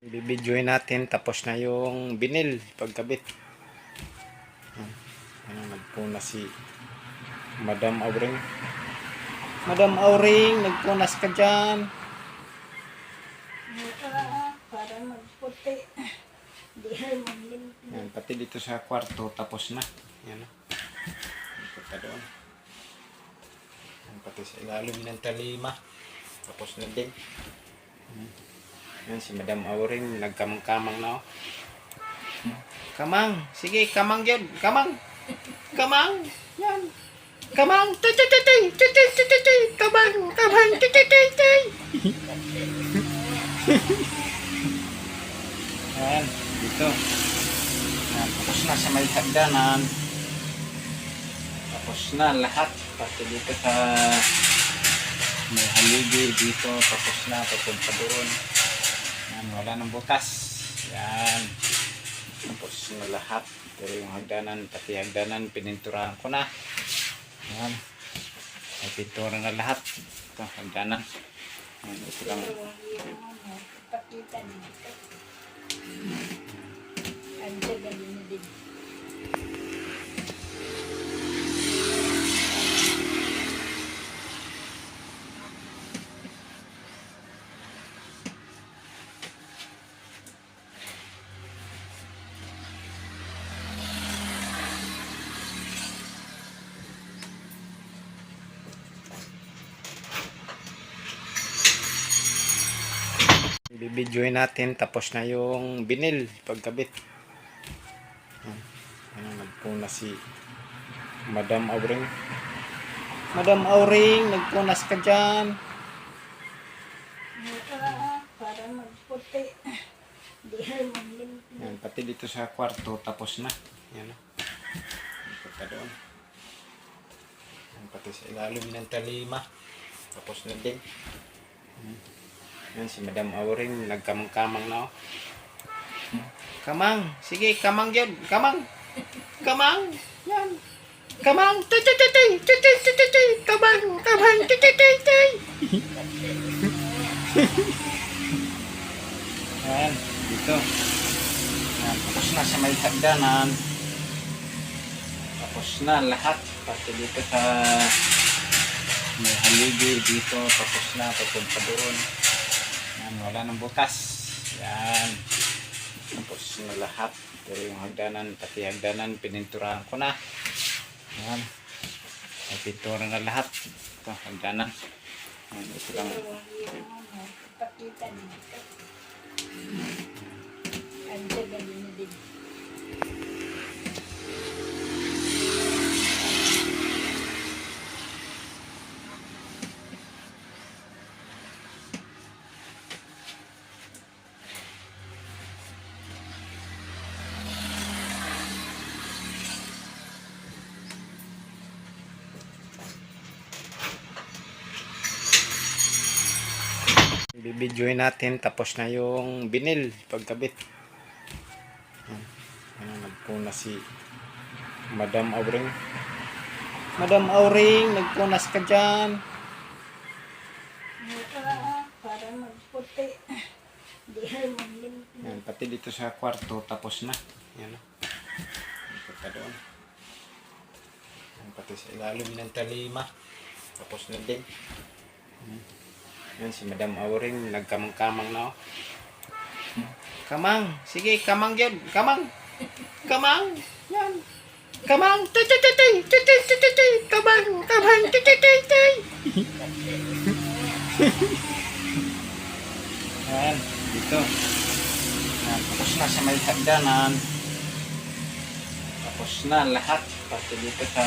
Bibidyoin natin tapos na yung binil pagkabit. Ano, nagpunas si Madam Auring. Madam Auring, nagpunas ka dyan. Para magputi. Di ay maglimpi. Yan, pati dito sa kwarto tapos na. Yan o. Punta doon. Yan, pati sa ilalim ng talima. Tapos na din. Yan, si Madam Auring nagkamang-kamang na o. Kamang! Sige, kamang yun! Kamang! Kamang! Yan! Kamang! Titititi! Titititi! Kamang! Kamang! Titititi! Yan, dito. Yan, tapos na sa may hagdanan. Tapos na lahat. Pati dito sa may haligi dito. Tapos na, papunta doon. Yan, wala nang butas. Yan. Tapos na lahat. Pero yung hagdanan, pati hagdanan, pininturahan ko na. Yan. May pintura na lahat. Ito, hagdanan. Yan, ito lang. Pakita nito. Ang tagal na din. Bibidyoin natin tapos na yung binil pagkabit. Ano, nagpunas si Madam Auring. Madam Auring, nagpunas ka dyan. Para magputi. Di ay maglimpi. Yan, pati dito sa kwarto tapos na. Yan o. Punta doon. Yan, pati sa ilalim ng talima. Tapos na din. Yan, si Madam Auring nagkamang-kamang na o. Kamang! Sige, kamang yun! Kamang! Kamang! Yan! Kamang! Titititi! Titititi! Kamang! Kamang! Titititi! Yan, dito. Yan, tapos na sa may hagdanan. Tapos na lahat. Pati dito sa may haligi dito. Tapos na, papunta doon. Yan, wala nang butas. Yan. Tapos na lahat. Pero yung hagdanan, pati hagdanan, pininturahan ko na. Yan. May pintura na lahat. Ito, hagdanan. Yan, ito lang. Pakita nito. Ang tagal na din. Bibidyoin natin tapos na yung binil pagkabit. Ano, nagpunas si Madam Auring. Madam Auring, nagpunas ka dyan. Para magputi. Di ay maglimpi. Yan, pati dito sa kwarto tapos na. Yan o. Punta doon. Yan, pati sa ilalim ng talima. Tapos na din. Yan, si Madam Auring nagkamang-kamang na o. Kamang! Sige, kamang yun! Kamang! Kamang! Yan! Kamang! Titititi! Titititi! Kamang! Kamang! Titititi! Yan, dito. Yan, tapos na sa may hagdanan. Tapos na lahat. Pati dito sa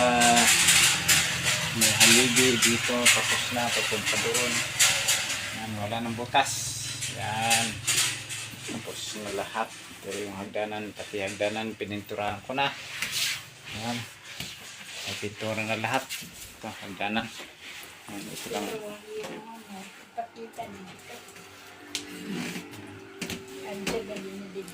may haligi dito. Tapos na, papunta doon. Yan, wala nang butas. Yan. Tapos na lahat. Pero yung hagdanan, pati hagdanan, pininturahan ko na. Yan. May pintura na lahat. Ito, hagdanan. Yan, ito lang. Pakita nito. Ang tagal na din.